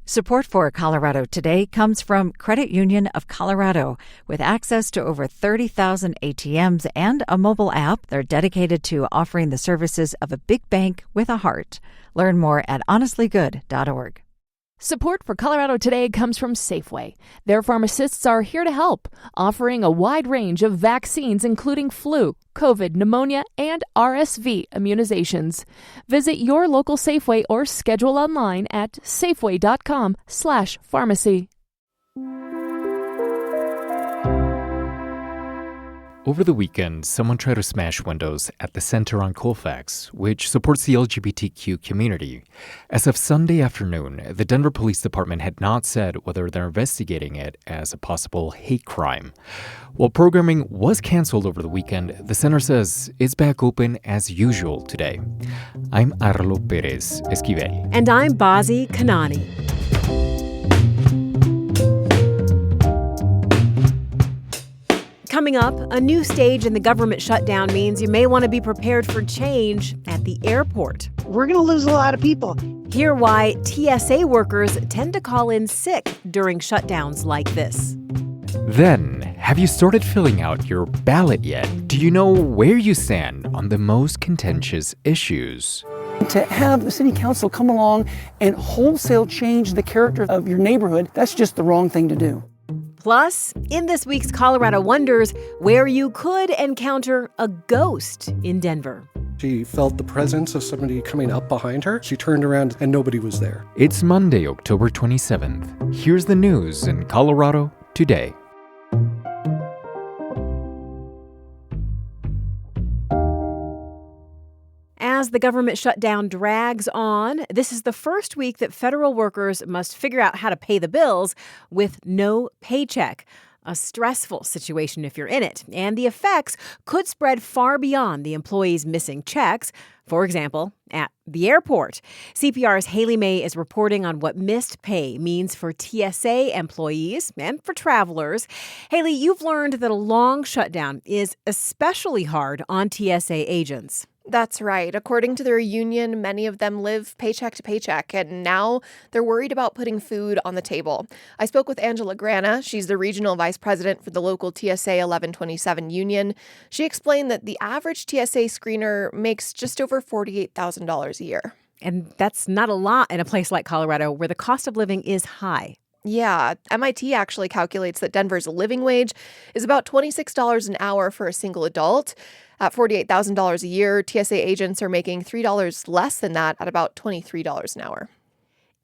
Support for Colorado Today comes from Credit Union of Colorado. With access to over 30,000 ATMs and a mobile app, they're dedicated to offering the services of a big bank with a heart. Learn more at honestlygood.org. Support for Colorado Today comes from Safeway. Their pharmacists are here to help, offering a wide range of vaccines including flu, COVID, pneumonia, and RSV immunizations. Visit your local Safeway or schedule online at safeway.com/pharmacy. Over the weekend, someone tried to smash windows at the Center on Colfax, which supports the LGBTQ community. As of Sunday afternoon, the Denver Police Department had not said whether they're investigating it as a possible hate crime. While programming was canceled over the weekend, the center says it's back open as usual today. I'm Arlo Perez Esquivel. And I'm Bazi Kanani. Coming up, a new stage in the government shutdown means you may want to be prepared for change at the airport. We're going to lose a lot of people. Hear why TSA workers tend to call in sick during shutdowns like this. Then, have you started filling out your ballot yet? Do you know where you stand on the most contentious issues? To have the city council come along and wholesale change the character of your neighborhood, that's just the wrong thing to do. Plus, in this week's Colorado Wonders, where you could encounter a ghost in Denver. She felt the presence of somebody coming up behind her. She turned around and nobody was there. It's Monday, October 27th. Here's the news in Colorado today. As the government shutdown drags on, this is the first week that federal workers must figure out how to pay the bills with no paycheck. A stressful situation if you're in it, and the effects could spread far beyond the employees missing checks. For example, at the airport. CPR's Haley May is reporting on what missed pay means for TSA employees and for travelers. Haley, you've learned that a long shutdown is especially hard on TSA agents. That's right. According to their union, many of them live paycheck to paycheck, and now they're worried about putting food on the table. I spoke with Angela Grana. She's the regional vice president for the local TSA 1127 union. She explained that the average TSA screener makes just over $48,000 a year. And that's not a lot in a place like Colorado where the cost of living is high. Yeah, MIT actually calculates that Denver's living wage is about $26 an hour for a single adult. At $48,000 a year, TSA agents are making $3 less than that at about $23 an hour.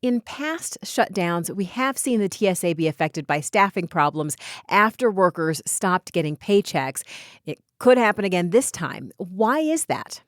In past shutdowns, we have seen the TSA be affected by staffing problems after workers stopped getting paychecks. It could happen again this time. Why is that?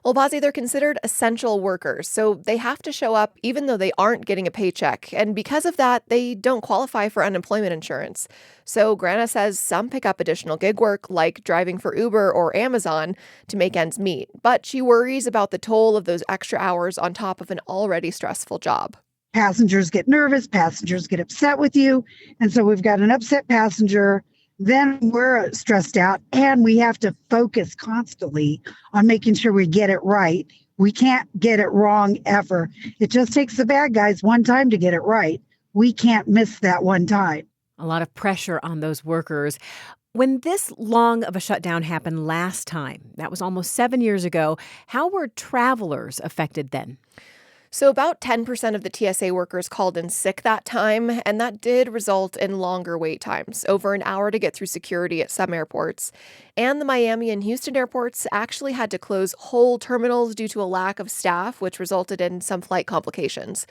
Well, Bazi, they're considered essential workers, so they have to show up even though they aren't getting a paycheck. And because of that, they don't qualify for unemployment insurance. So Grana says some pick up additional gig work, like driving for Uber or Amazon, to make ends meet. But she worries about the toll of those extra hours on top of an already stressful job. Passengers get nervous, passengers get upset with you. And so we've got an upset passenger. Then we're stressed out, and we have to focus constantly on making sure we get it right. We can't get it wrong ever. It just takes the bad guys one time to get it right. We can't miss that one time. A lot of pressure on those workers. When this long of a shutdown happened last time, that was almost 7 years ago, how were travelers affected then? So about 10% of the TSA workers called in sick that time, and that did result in longer wait times, over an hour to get through security at some airports. And the Miami and Houston airports actually had to close whole terminals due to a lack of staff, which resulted in some flight complications.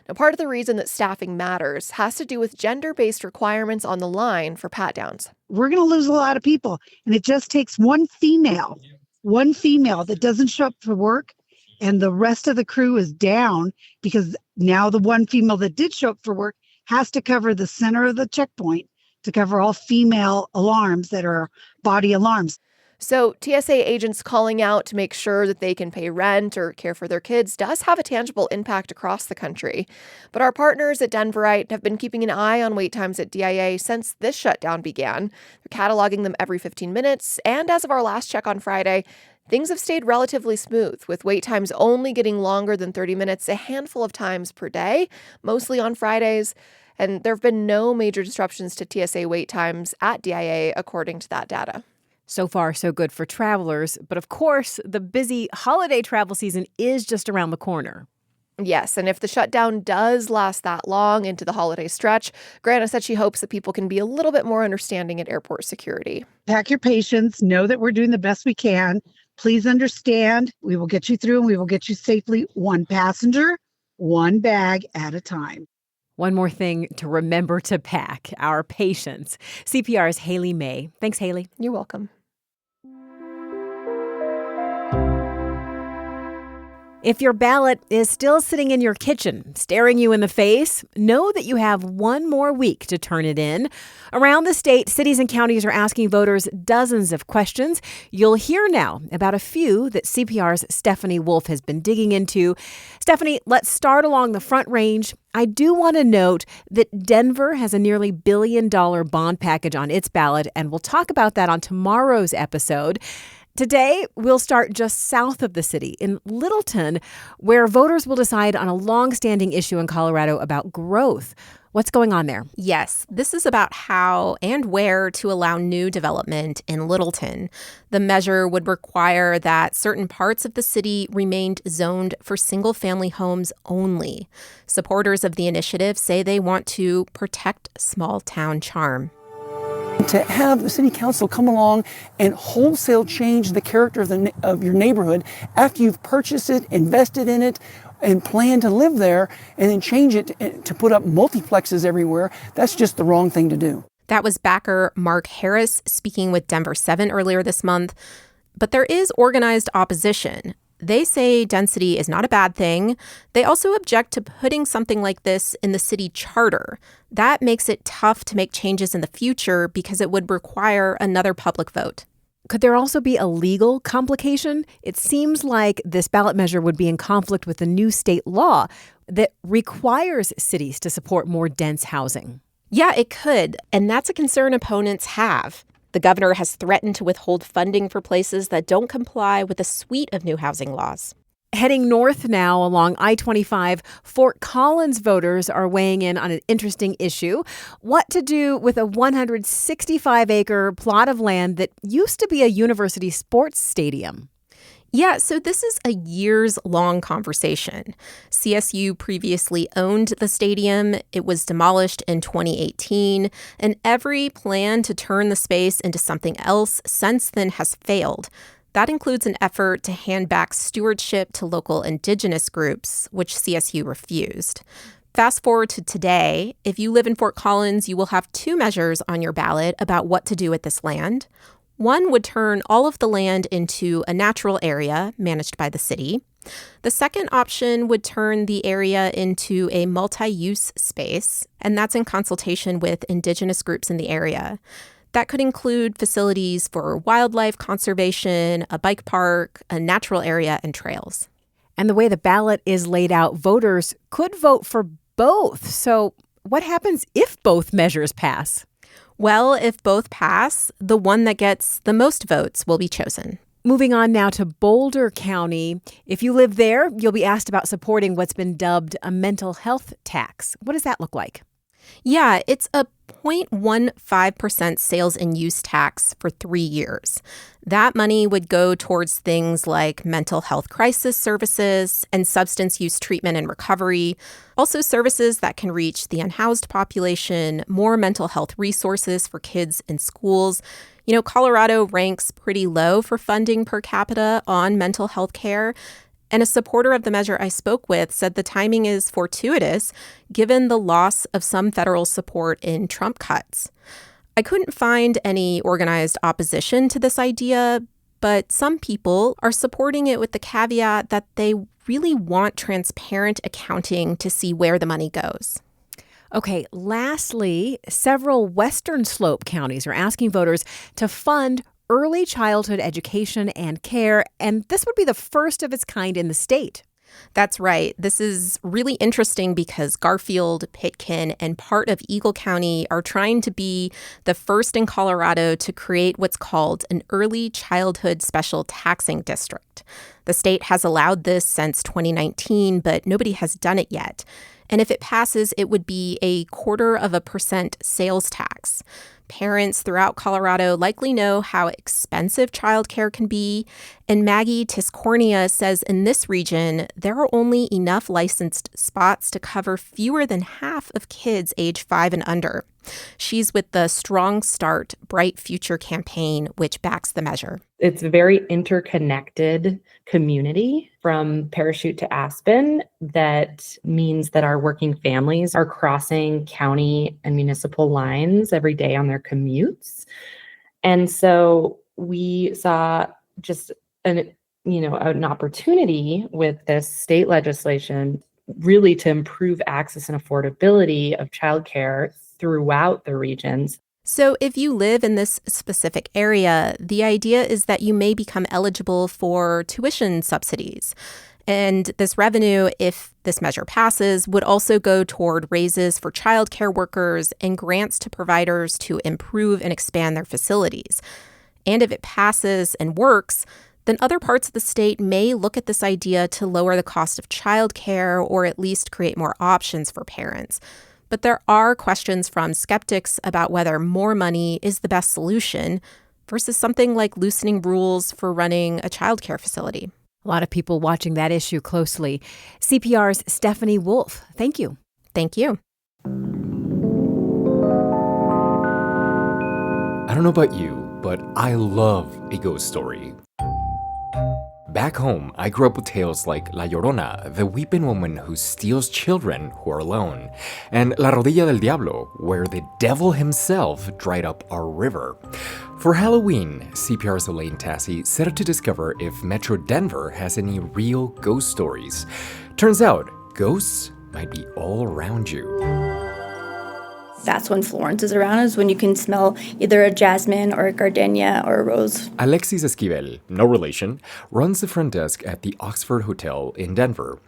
Now, part of the reason that staffing matters has to do with gender-based requirements on the line for pat-downs. We're going to lose a lot of people, and it just takes one female that doesn't show up for work, and the rest of the crew is down because now the one female that did show up for work has to cover the center of the checkpoint to cover all female alarms that are body alarms. So TSA agents calling out to make sure that they can pay rent or care for their kids does have a tangible impact across the country. But our partners at Denverite have been keeping an eye on wait times at DIA since this shutdown began. They're cataloging them every 15 minutes. And as of our last check on Friday, things have stayed relatively smooth, with wait times only getting longer than 30 minutes a handful of times per day, mostly on Fridays. And there have been no major disruptions to TSA wait times at DIA, according to that data. So far, so good for travelers. But of course, the busy holiday travel season is just around the corner. Yes, and if the shutdown does last that long into the holiday stretch, Grana said she hopes that people can be a little bit more understanding at airport security. Pack your patience. Know that we're doing the best we can. Please understand, we will get you through and we will get you safely, one passenger, one bag at a time. One more thing to remember to pack, our patience. CPR's Haley May. Thanks, Haley. You're welcome. If your ballot is still sitting in your kitchen, staring you in the face, know that you have one more week to turn it in. Around the state, cities and counties are asking voters dozens of questions. You'll hear now about a few that CPR's Stephanie Wolf has been digging into. Stephanie, let's start along the Front Range. I do want to note that Denver has a nearly $1 billion bond package on its ballot, and we'll talk about that on tomorrow's episode. Today, we'll start just south of the city in Littleton, where voters will decide on a long-standing issue in Colorado about growth. What's going on there? Yes, this is about how and where to allow new development in Littleton. The measure would require that certain parts of the city remained zoned for single-family homes only. Supporters of the initiative say they want to protect small-town charm. To have the city council come along and wholesale change the character of your neighborhood after you've purchased it, invested in it, and plan to live there, and then change it to put up multiplexes everywhere, that's just the wrong thing to do. That was backer Mark Harris speaking with Denver 7 earlier this month. But there is organized opposition. They say density is not a bad thing. They also object to putting something like this in the city charter. That makes it tough to make changes in the future because it would require another public vote. Could there also be a legal complication? It seems like this ballot measure would be in conflict with the new state law that requires cities to support more dense housing. Yeah, it could. And that's a concern opponents have. The governor has threatened to withhold funding for places that don't comply with a suite of new housing laws. Heading north now along I-25, Fort Collins voters are weighing in on an interesting issue. What to do with a 165-acre plot of land that used to be a university sports stadium? Yeah, so this is a years-long conversation. CSU previously owned the stadium. It was demolished in 2018, and every plan to turn the space into something else since then has failed. That includes an effort to hand back stewardship to local indigenous groups, which CSU refused. Fast forward to today, if you live in Fort Collins, you will have two measures on your ballot about what to do with this land. One would turn all of the land into a natural area managed by the city. The second option would turn the area into a multi-use space, and that's in consultation with indigenous groups in the area. That could include facilities for wildlife conservation, a bike park, a natural area, and trails. And the way the ballot is laid out, voters could vote for both. So what happens if both measures pass? Well, if both pass, the one that gets the most votes will be chosen. Moving on now to Boulder County. If you live there, you'll be asked about supporting what's been dubbed a mental health tax. What does that look like? Yeah, it's a 0.15% sales and use tax for 3 years. That money would go towards things like mental health crisis services and substance use treatment and recovery, also services that can reach the unhoused population, more mental health resources for kids in schools. You know, Colorado ranks pretty low for funding per capita on mental health care. And a supporter of the measure I spoke with said the timing is fortuitous given the loss of some federal support in Trump cuts. I couldn't find any organized opposition to this idea, but some people are supporting it with the caveat that they really want transparent accounting to see where the money goes. Okay, lastly, several Western Slope counties are asking voters to fund early childhood education and care, and this would be the first of its kind in the state. That's right. This is really interesting because Garfield, Pitkin, and part of Eagle County are trying to be the first in Colorado to create what's called an early childhood special taxing district. The state has allowed this since 2019, but nobody has done it yet. And if it passes, it would be a 0.25% sales tax. Parents throughout Colorado likely know how expensive childcare can be, and Maggie Tiscornia says in this region, there are only enough licensed spots to cover fewer than half of kids age 5 and under. She's with the Strong Start, Bright Future campaign, which backs the measure. It's a very interconnected community from Parachute to Aspen. That means that our working families are crossing county and municipal lines every day on their commutes. And so we saw just an opportunity with this state legislation really to improve access and affordability of childcare throughout the regions. So if you live in this specific area, the idea is that you may become eligible for tuition subsidies. And this revenue, if this measure passes, would also go toward raises for childcare workers and grants to providers to improve and expand their facilities. And if it passes and works, then other parts of the state may look at this idea to lower the cost of childcare or at least create more options for parents. But there are questions from skeptics about whether more money is the best solution versus something like loosening rules for running a childcare facility. A lot of people watching that issue closely. CPR's Stephanie Wolf, thank you. Thank you. I don't know about you, but I love a ghost story. Back home, I grew up with tales like La Llorona, the weeping woman who steals children who are alone, and La Rodilla del Diablo, where the devil himself dried up our river. For Halloween, CPR's Elaine Tassi set out to discover if Metro Denver has any real ghost stories. Turns out, ghosts might be all around you. That's when Florence is around, is when you can smell either a jasmine or a gardenia or a rose. Alexis Esquivel, no relation, runs the front desk at the Oxford Hotel in Denver.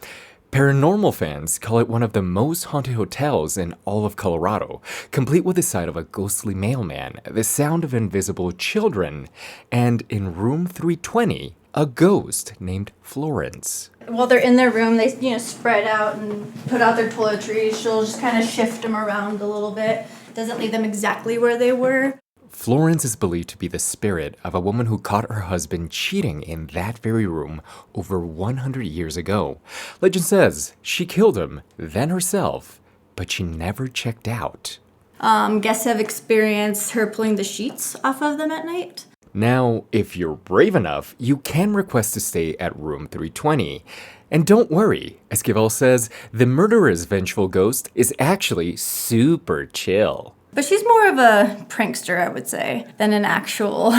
Paranormal fans call it one of the most haunted hotels in all of Colorado, complete with the sight of a ghostly mailman, the sound of invisible children, and in room 320, a ghost named Florence. While they're in their room, they spread out and put out their toiletries. She'll just kind of shift them around a little bit. Doesn't leave them exactly where they were. Florence is believed to be the spirit of a woman who caught her husband cheating in that very room over 100 years ago. Legend says she killed him, then herself, but she never checked out. Guests have experienced her pulling the sheets off of them at night. Now, if you're brave enough, you can request to stay at room 320. And don't worry, Esquivel says, the murderer's vengeful ghost is actually super chill. But she's more of a prankster, I would say, than an actual,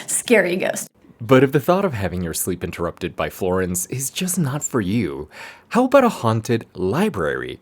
scary ghost. But if the thought of having your sleep interrupted by Florence is just not for you, how about a haunted library?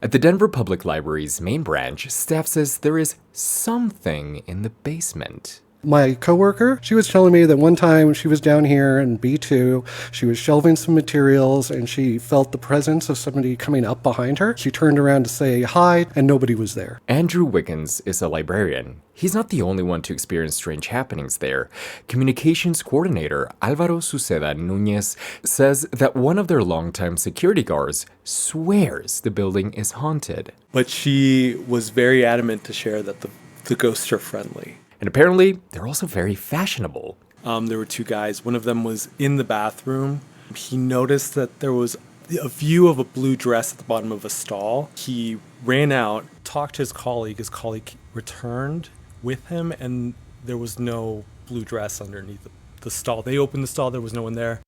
At the Denver Public Library's main branch, staff says there is something in the basement. My coworker, she was telling me that one time she was down here in B2, she was shelving some materials and she felt the presence of somebody coming up behind her. She turned around to say hi and nobody was there. Andrew Wiggins is a librarian. He's not the only one to experience strange happenings there. Communications coordinator Alvaro Suceda Nunez says that one of their longtime security guards swears the building is haunted. But she was very adamant to share that the ghosts are friendly. And apparently, they're also very fashionable. There were two guys. One of them was in the bathroom. He noticed that there was a view of a blue dress at the bottom of a stall. He ran out, talked to his colleague. His colleague returned with him, and there was no blue dress underneath the stall. They opened the stall. There was no one there.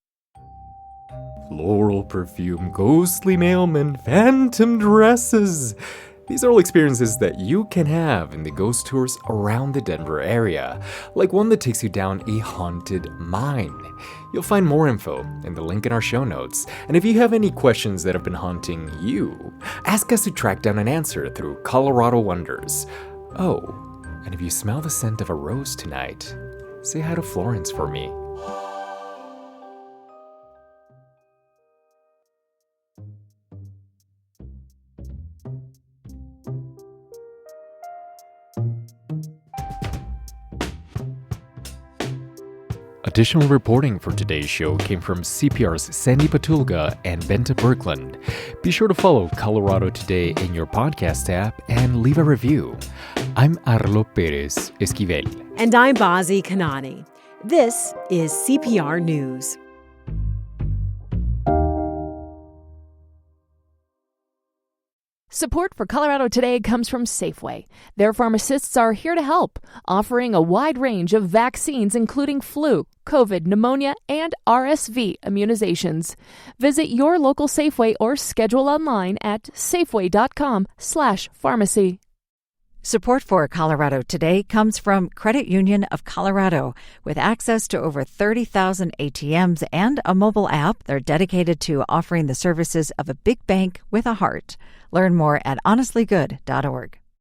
Floral perfume, ghostly mailmen, phantom dresses. These are all experiences that you can have in the ghost tours around the Denver area, like one that takes you down a haunted mine. You'll find more info in the link in our show notes. And if you have any questions that have been haunting you, ask us to track down an answer through Colorado Wonders. Oh, and if you smell the scent of a rose tonight, say hi to Florence for me. Additional reporting for today's show came from CPR's Sandy Patulga and Benta Berkland. Be sure to follow Colorado Today in your podcast app and leave a review. I'm Arlo Perez Esquivel. And I'm Bazi Kanani. This is CPR News. Support for Colorado Today comes from Safeway. Their pharmacists are here to help, offering a wide range of vaccines including flu, COVID, pneumonia, and RSV immunizations. Visit your local Safeway or schedule online at safeway.com/pharmacy. Support for Colorado Today comes from Credit Union of Colorado. With access to over 30,000 ATMs and a mobile app, they're dedicated to offering the services of a big bank with a heart. Learn more at honestlygood.org.